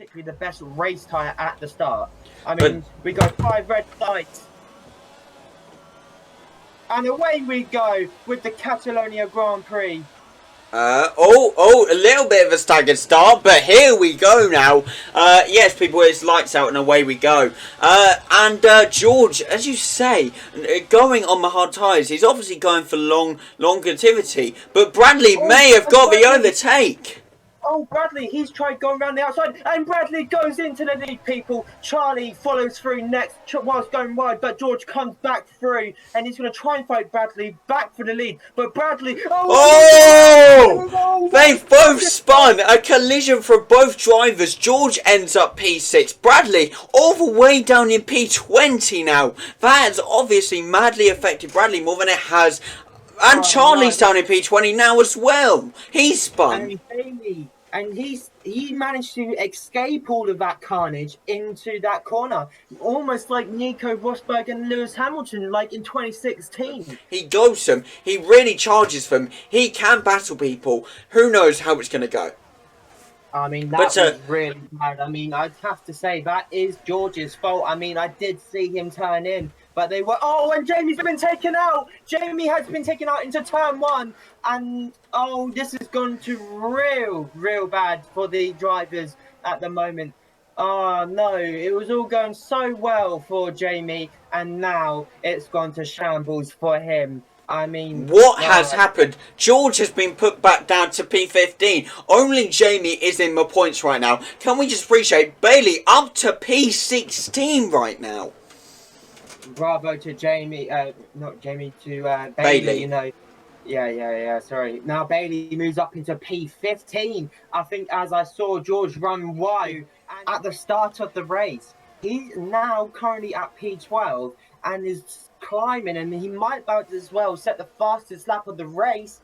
particularly the best race tyre at the start. I mean, we got 5 red lights. And away we go with the Catalonia Grand Prix. A little bit of a staggered start, but here we go now. Yes, people, it's lights out and away we go. George, as you say, going on the hard tyres, he's obviously going for longevity, but Bradley may have got the overtake. Oh, Bradley, he's tried going around the outside, and Bradley goes into the lead, people. Charlie follows through next whilst going wide, but George comes back through, and he's going to try and fight Bradley back for the lead. But Bradley... They've both spun. A collision for both drivers. George ends up P6. Bradley all the way down in P20 now. That has obviously madly affected Bradley more than it has... And Charlie's down in P20 now as well. He's spun. And he managed to escape all of that carnage into that corner. Almost like Nico Rosberg and Lewis Hamilton, like in 2016. He goes them. He really charges them. He can battle people. Who knows how it's going to go. I mean, that was really bad. I mean, I'd have to say that is George's fault. I mean, I did see him turn in. But they were... Oh, and Jamie's been taken out! Jamie has been taken out into turn 1. And, this has gone to real bad for the drivers at the moment. Oh, no. It was all going so well for Jamie. And now it's gone to shambles for him. I mean... What has happened? George has been put back down to P15. Only Jamie is in the points right now. Can we just appreciate Bailey up to P16 right now? Bravo to Jamie, not Jamie, to Bailey, you know. Yeah, sorry. Now Bailey moves up into P15. I think as I saw George run wide at the start of the race, he's now currently at P12 and is climbing, and he might about as well set the fastest lap of the race.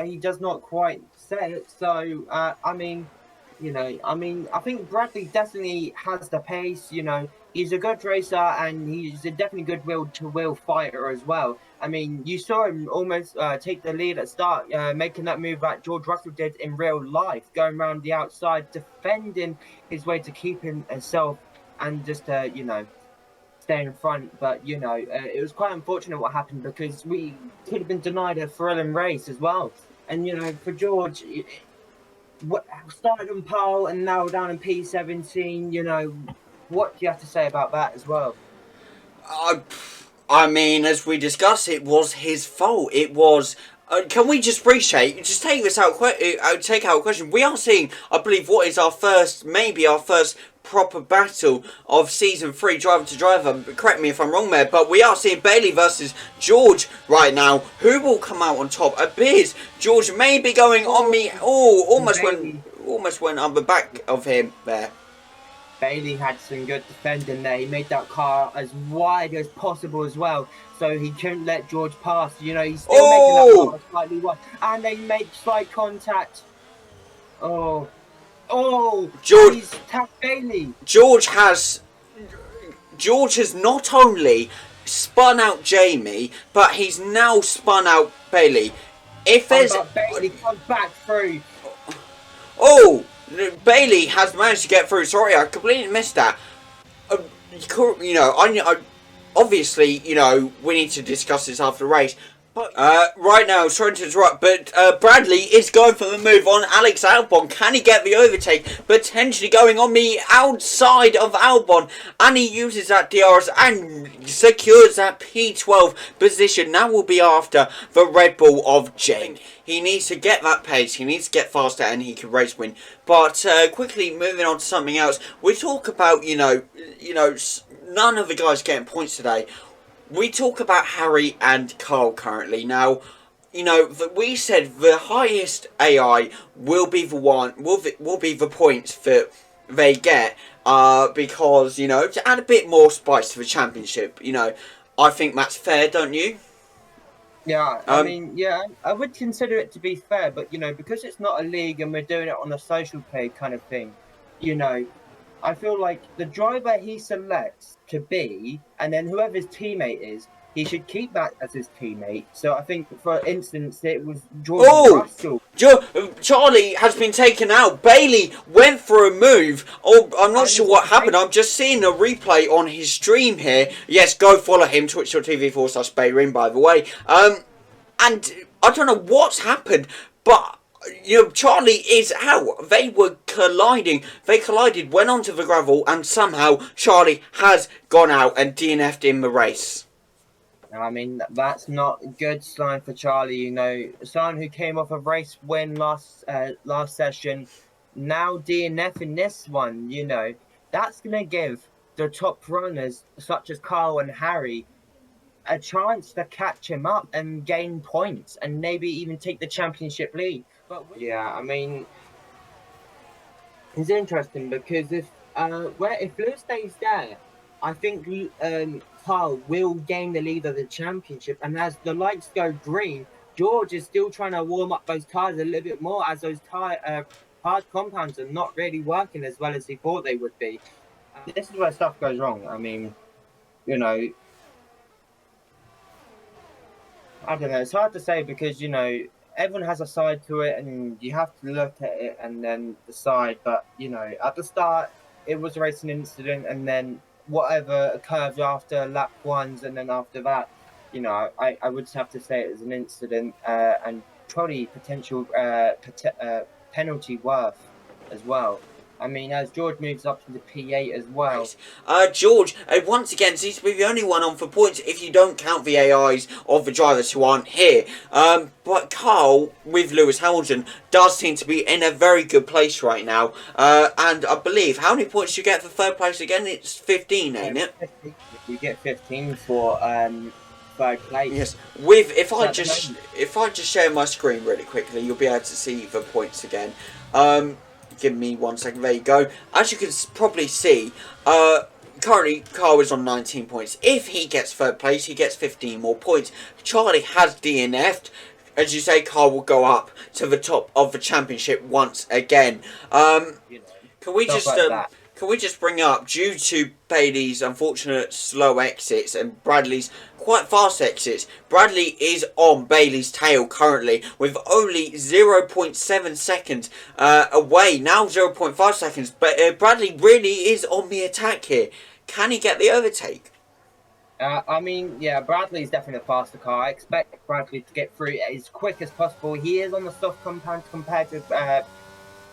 He does not quite set it, so, I think Bradley definitely has the pace, you know. He's a good racer, and he's a definitely good will-to-will fighter as well. I mean, you saw him almost take the lead at start, making that move that George Russell did in real life, going around the outside, defending his way to keep himself and just, stay in front. But, it was quite unfortunate what happened because we could have been denied a thrilling race as well. And, for George... started on pole and now down in P17, what do you have to say about that as well? I mean, as we discussed, it was his fault. It was... can we just appreciate, just take this out, take out a question. We are seeing, I believe, what is our first proper battle of Season 3 driver to driver. Correct me if I'm wrong there, but we are seeing Bailey versus George right now. Who will come out on top? Appears George may be going on me. Almost went on the back of him there. Bailey had some good defending there. He made that car as wide as possible as well, so he couldn't let George pass. He's still making that car slightly wide, and they make slight contact. George, he's tapped Bailey. George has not only spun out Jamie, but he's now spun out Bailey. If there's Bailey comes back through. Bailey has managed to get through. Sorry, I completely missed that. Obviously, we need to discuss this after the race. But right now, sorry to interrupt, but Bradley is going for the move on Alex Albon. Can he get the overtake? Potentially going on the outside of Albon. And he uses that DRS and secures that P12 position. That will be after the Red Bull of Jamie. He needs to get that pace. He needs to get faster and he can race win. But quickly moving on to something else. We talk about, none of the guys getting points today. We talk about Harry and Carl currently. Now, we said the highest AI will be the one, will be the points that they get, because, to add a bit more spice to the championship, I think that's fair, don't you? Yeah, I would consider it to be fair, but, because it's not a league and we're doing it on a social play kind of thing, I feel like the driver he selects to be, and then whoever his teammate is, he should keep that as his teammate. So I think, for instance, it was George Russell Charlie has been taken out. Bailey went for a move. Oh, I'm not sure what happened. I'm just seeing a replay on his stream here. Yes, go follow him, twitch.tv/Bayring, by the way. And I don't know what's happened, but Charlie is out. They were colliding. They collided, went onto the gravel, and somehow Charlie has gone out and DNF'd in the race. I mean, that's not a good sign for Charlie. Someone who came off a race win last session, now DNF in this one. That's gonna give the top runners such as Carl and Harry a chance to catch him up and gain points and maybe even take the championship lead. But yeah, I mean, it's interesting because if Lewis stays there, I think Carl will gain the lead of the championship. And as the lights go green, George is still trying to warm up those tires a little bit more, as those hard compounds are not really working as well as he thought they would be. This is where stuff goes wrong. I mean, I don't know. It's hard to say because, everyone has a side to it and you have to look at it and then decide. But, at the start, it was a racing incident, and then whatever occurred after lap ones, and then after that, I would have to say it was an incident and probably potential penalty worth as well. I mean, as George moves up to the P8 as well. George, once again, seems to be the only one on for points if you don't count the AIs of the drivers who aren't here. But Carl, with Lewis Hamilton, does seem to be in a very good place right now. And I believe, how many points do you get for third place again? It's 15, ain't it? You get 15 for third place. Yes. If I just share my screen really quickly, you'll be able to see the points again. Give me 1 second. There you go. As you can probably see, currently Carl is on 19 points. If he gets third place, he gets 15 more points. Charlie has DNF'd. As you say, Carl will go up to the top of the championship once again. Can we just bring up, due to Bailey's unfortunate slow exits and Bradley's quite fast exits, Bradley is on Bailey's tail currently with only 0.7 seconds away, now 0.5 seconds, but Bradley really is on the attack here. Can he get the overtake? I mean, yeah, Bradley's definitely a faster car. I expect Bradley to get through as quick as possible. He is on the soft compound compared to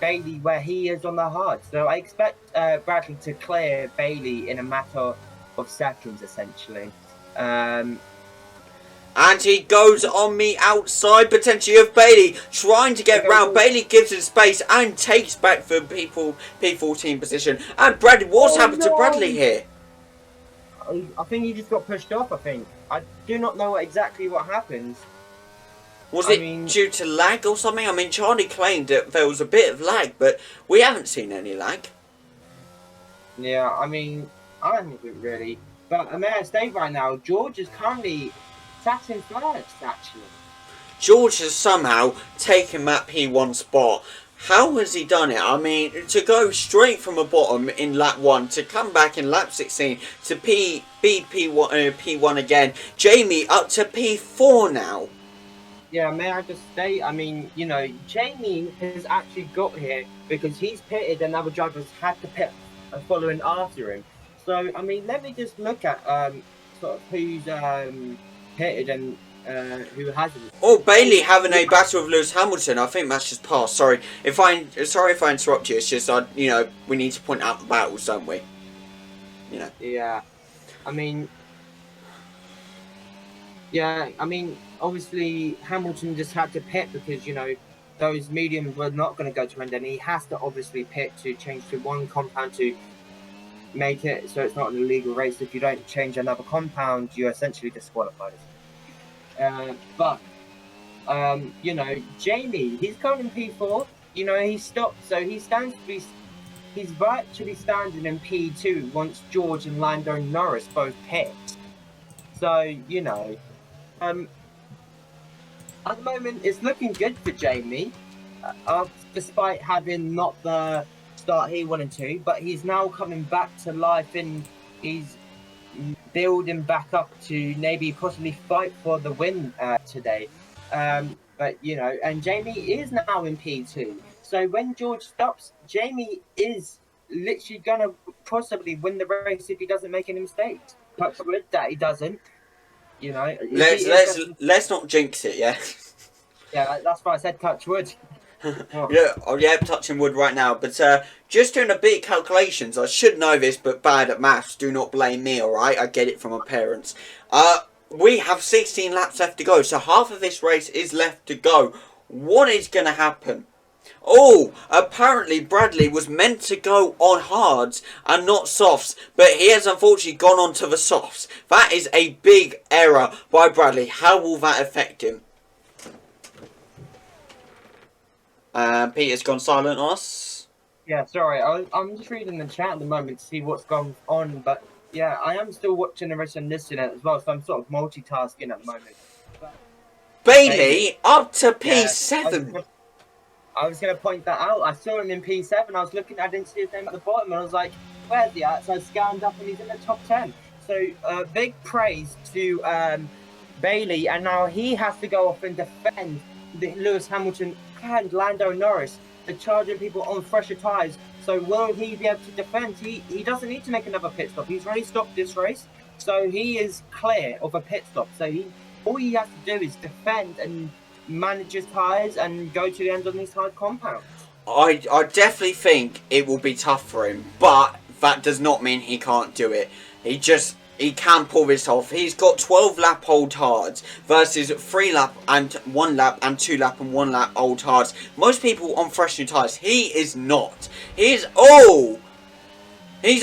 Bailey, where he is on the hard. So I expect Bradley to clear Bailey in a matter of seconds, essentially. And he goes on the outside, potentially, of Bailey, trying to get round. Bailey gives him space and takes back the P14 position. And Bradley, what's happened to Bradley here? I think he just got pushed off, I do not know exactly what happened. Was it due to lag or something? I mean, Charlie claimed that there was a bit of lag, but we haven't seen any lag. Yeah, I mean, I don't think really. But I may I state right now, George is currently sat in first, actually. George has somehow taken that P1 spot. How has he done it? I mean, to go straight from the bottom in lap 1, to come back in lap 16, to P1 again. Jamie up to P4 now. Yeah, may I just say, I mean, Jamie has actually got here because he's pitted and other drivers had to pit following after him. So, I mean, let me just look at sort of who's pitted and who hasn't. Oh, Bailey having a battle with Lewis Hamilton. I think that's just passed. Sorry if I interrupt you. It's just we need to point out the battles, don't we? Yeah, I mean, obviously Hamilton just had to pit because those mediums were not going to go to end, and he has to obviously pit to change to one compound to make it so it's not an illegal race. If you don't change another compound, you're essentially disqualified. But Jamie, he's going in P4. He stopped, so he stands to be. He's virtually standing in P2 once George and Lando Norris both pit. So at the moment, it's looking good for Jamie, despite having not the start he wanted to. But he's now coming back to life, and he's building back up to maybe possibly fight for the win today. But and Jamie is now in P2. So when George stops, Jamie is literally gonna possibly win the race if he doesn't make any mistakes. Touch wood that he doesn't. It'd Let's be let's interesting. let's not jinx it, yeah. Yeah, that's why I said touch wood. Oh, Yeah, oh yeah, touching wood right now. But just doing a bit of calculations. I should know this, but bad at maths. Do not blame me. All right, I get it from my parents. We have 16 laps left to go, so half of this race is left to go. What is going to happen? Oh, apparently Bradley was meant to go on hards and not softs, but he has unfortunately gone on to the softs. That is a big error by Bradley. How will that affect him? Peter's gone silent on us. yeah, sorry. I'm just reading the chat at the moment to see what's going on, but yeah, I am still watching the race and listening as well, so I'm sort of multitasking at the moment. But Bailey up to yeah, P7. I was going to point that out. I saw him in P7. I was looking, I didn't see his name at the bottom, and I was like, where's he at? So I scanned up, and he's in the top 10. So big praise to Bailey, and now he has to go off and defend Lewis Hamilton and Lando Norris. They're charging people on fresher tyres. So will he be able to defend? He doesn't need to make another pit stop. He's already stopped this race, so he is clear of a pit stop. So all he has to do is defend and manage his tyres and go to the end on these hard compounds. I definitely think it will be tough for him, but that does not mean he can't do it. He can pull this off. He's got 12 lap old hards versus 3 lap and 1 lap and 2 lap and 1 lap old hards. Most people on fresh new tyres. He is not. He's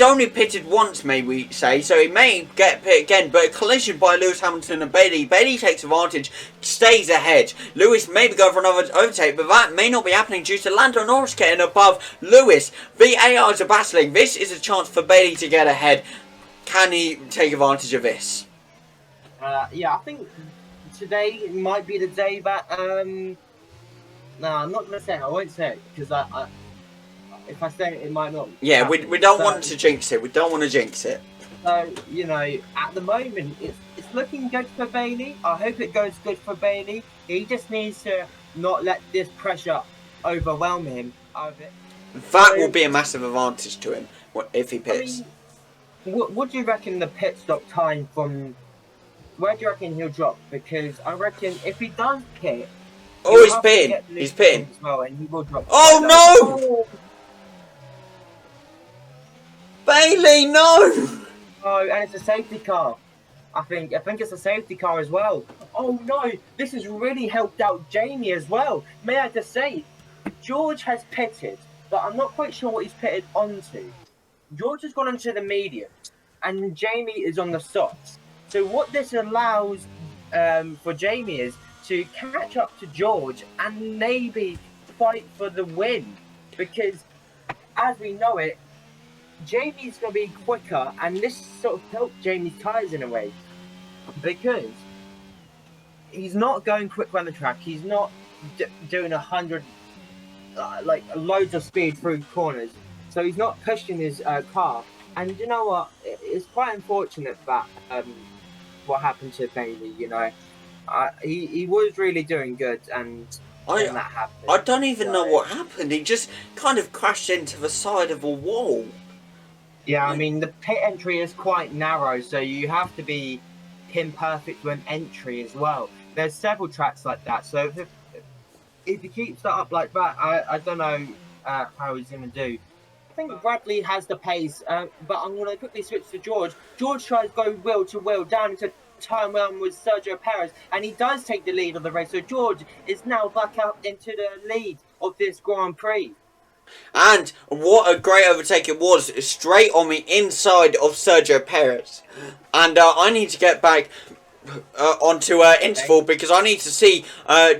only pitted once, may we say, so he may get pit again, but a collision by Lewis Hamilton and Bailey. Bailey takes advantage, stays ahead. Lewis may be going for another overtake, but that may not be happening due to Lando Norris getting above Lewis. The ARs are battling. This is a chance for Bailey to get ahead. Can he take advantage of this? Yeah, I think today might be the day that... no, I'm not going to say it. I won't say it, because if I say it, it might not. Yeah, we don't want to jinx it. We don't want to jinx it. So, at the moment, it's looking good for Bailey. I hope it goes good for Bailey. He just needs to not let this pressure overwhelm him. That will be a massive advantage to him if he pits. What do you reckon the pit stop time from... Where do you reckon he'll drop? Because I reckon if he does pit... Oh, he's pitting. He's pitting. As well, and he will drop. Oh, no! Bailey, no! Oh, and it's a safety car. I think it's a safety car as well. Oh no, this has really helped out Jamie as well. May I just say, George has pitted, but I'm not quite sure what he's pitted onto. George has gone into the mediums, and Jamie is on the softs. So what this allows for Jamie is to catch up to George and maybe fight for the win. Because, as we know it, Jamie's going to be quicker, and this sort of helped Jamie's tyres in a way. Because he's not going quick around the track. He's not doing 100, like loads of speed through corners. So he's not pushing his car. And you know what? It's quite unfortunate that what happened to Bailey. He was really doing good, and that happened. I don't even know what happened. He just kind of crashed into the side of a wall. Yeah, I mean, the pit entry is quite narrow, so you have to be pin perfect when entry as well. There's several tracks like that, so if he keeps that up like that, I don't know how he's going to do. I think Bradley has the pace, but I'm going to quickly switch to George. George tries to go wheel to wheel down into turn one with Sergio Perez, and he does take the lead of the race. So George is now back up into the lead of this Grand Prix. And what a great overtake it was, straight on the inside of Sergio Perez. And I need to get back onto interval because I need to see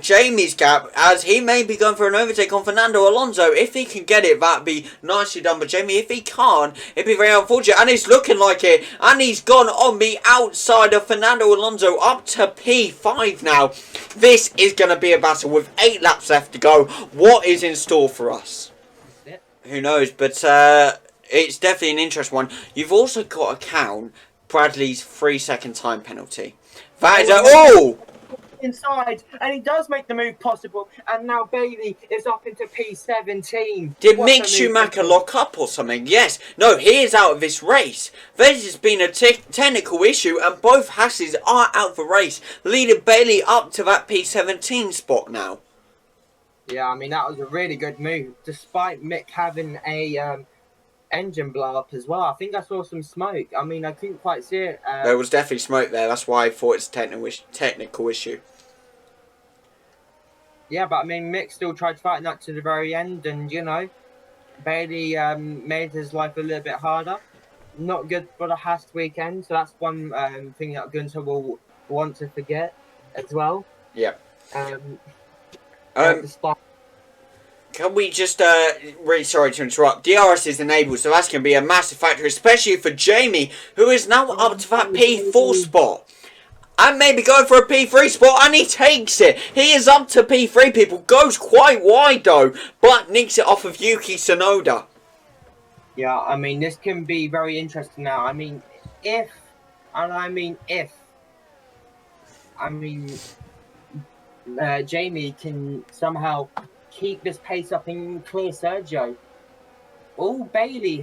Jamie's gap, as he may be going for an overtake on Fernando Alonso. If he can get it, that'd be nicely done by Jamie. If he can't, it'd be very unfortunate, and it's looking like it, and he's gone on the outside of Fernando Alonso up to P5 now. This is going to be a battle with 8 laps left to go. What is in store for us? Who knows, but it's definitely an interesting one. You've also got to count Bradley's 3-second time penalty. That is inside, and he does make the move possible. And now Bailey is up into P17. Did What Mick a move. Schumacher lock up or something? Yes. No, he is out of this race. This has been a technical issue, and both Hasses are out of the race, leading Bailey up to that P17 spot now. Yeah, I mean, that was a really good move, despite Mick having a engine blow up as well. I think I saw some smoke. I mean, I couldn't quite see it. There was definitely smoke there. That's why I thought it's a technical issue. Yeah, but I mean, Mick still tried fighting that to the very end, and you know, Bailey made his life a little bit harder. Not good for the Haas weekend, so that's one thing that Gunther will want to forget as well. Yeah. Despite Can we just, really sorry to interrupt, DRS is enabled, so that's going to be a massive factor, especially for Jamie, who is now up to that P4 spot. And maybe going for a P3 spot, and he takes it. He is up to P3, people. Goes quite wide, though, but nicks it off of Yuki Tsunoda. Yeah, I mean, this can be very interesting now. I mean, if Jamie can somehow keep this pace up and clear Sergio, all Jamie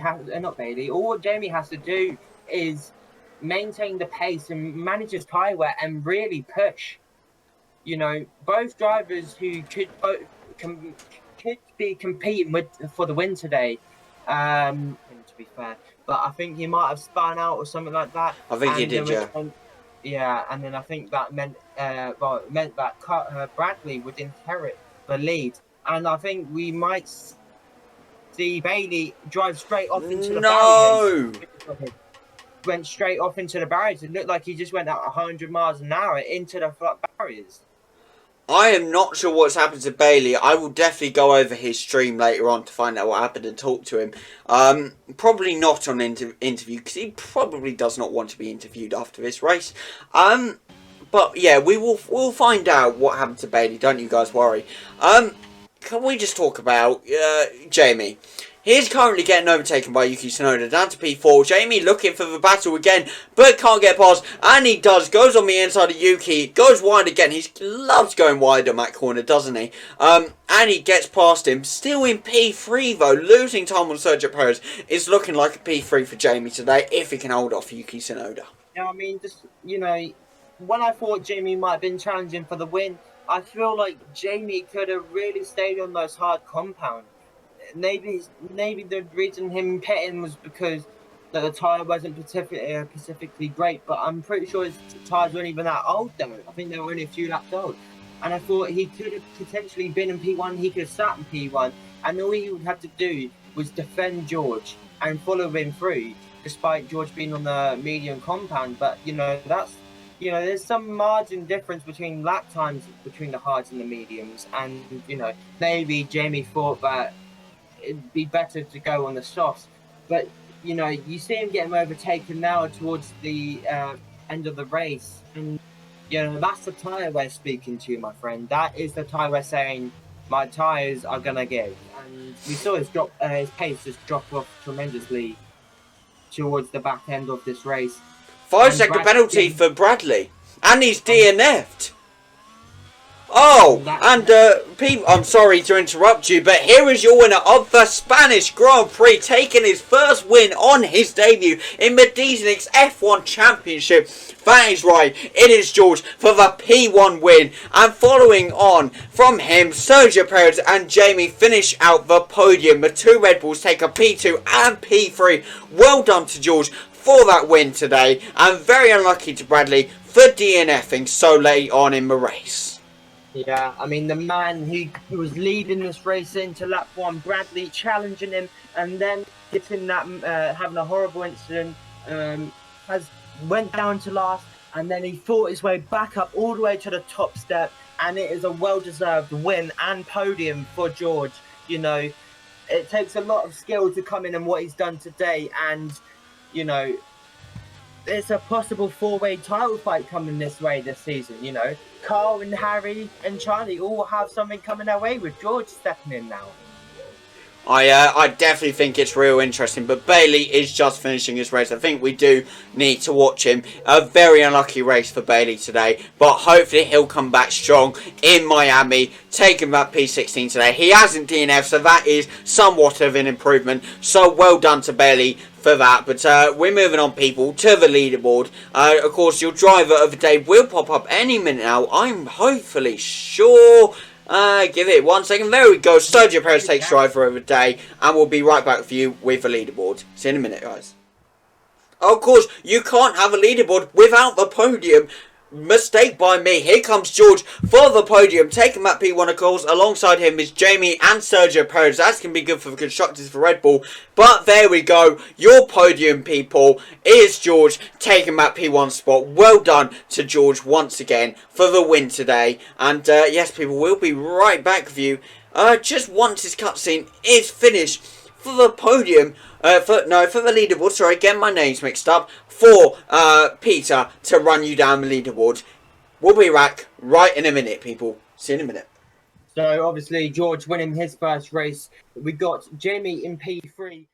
has to do is maintain the pace and manage his tyre wear and really push. You know, both drivers who could be competing for the win today. To be fair, but I think he might have spun out or something like that. I think he did, yeah. Yeah, and then I think that meant that Bradley would inherit the lead, and I think we might see Bailey drive straight off into the barriers. Went straight off into the barriers. It looked like he just went at 100 miles an hour into the barriers. I am not sure what's happened to Bailey. I will definitely go over his stream later on to find out what happened and talk to him. Probably not on interview, because he probably does not want to be interviewed after this race. But yeah, we'll find out what happened to Bailey. Don't you guys worry. Can we just talk about Jamie? He is currently getting overtaken by Yuki Tsunoda down to P4. Jamie looking for the battle again, but can't get past. And he does. Goes on the inside of Yuki. Goes wide again. He loves going wide on that corner, doesn't he? And he gets past him. Still in P3 though. Losing time on Sergio Perez. Is looking like a P3 for Jamie today, if he can hold off Yuki Tsunoda. Yeah, I mean, just, you know, when I thought Jamie might have been challenging for the win, I feel like Jamie could have really stayed on those hard compounds. Maybe the reason him pitting was because the tyre wasn't specifically great, but I'm pretty sure his tyres weren't even that old though. I think they were only a few laps old. And I thought he could have potentially been in P1, he could have sat in P1, and all he would have to do was defend George and follow him through, despite George being on the medium compound. But, you know, there's some margin difference between lap times between the hards and the mediums, and, you know, maybe Jamie thought that it'd be better to go on the softs, but you know, you see him getting overtaken now towards the end of the race, and you know, that's the tyre we're speaking to, my friend. That is the tyre we're saying my tyres are gonna give, and we saw his pace just drop off tremendously towards the back end of this race. 5-second penalty for Bradley, and he's DNF'd. Oh, and Pete, I'm sorry to interrupt you, but here is your winner of the Spanish Grand Prix, taking his first win on his debut in the Dieselix F1 Championship. That is right, it is George for the P1 win, and following on from him, Sergio Perez and Jamie finish out the podium. The two Red Bulls take a P2 and P3. Well done to George for that win today, and very unlucky to Bradley for DNFing so late on in the race. Yeah, I mean, the man who was leading this race into lap 1, Bradley, challenging him, and then getting that, having a horrible incident, went down to last, and then he fought his way back up all the way to the top step, and it is a well-deserved win and podium for George. You know, it takes a lot of skill to come in and what he's done today, and, you know, it's a possible four-way title fight coming this way this season, you know. Carl and Harry and Charlie all have something coming their way with George stepping in now. I definitely think it's real interesting, but Bailey is just finishing his race. I think we do need to watch him. A very unlucky race for Bailey today, but hopefully he'll come back strong in Miami, taking that P16 today. He hasn't DNF, so that is somewhat of an improvement. So well done to Bailey for that. But we're moving on, people, to the leaderboard. Of course, your driver of the day will pop up any minute now. I'm hopefully sure. Give it 1 second. There we go. Sergio Perez takes driver of the day, and we'll be right back with you with the leaderboard. See you in a minute, guys. Of course, you can't have a leaderboard without the podium. Mistake by me. Here comes George for the podium, taking that P1 of course. Alongside him is Jamie and Sergio Perez. That's going to be good for the constructors for Red Bull. But there we go. Your podium, people, is George taking that P1 spot. Well done to George once again for the win today. And yes, people, we'll be right back with you just once this cutscene is finished for the podium. For the leaderboard. Sorry, getting my names mixed up. For Peter to run you down the leaderboard. We'll be back right in a minute, people. See you in a minute. So obviously George winning his first race. We got Jamie in P3.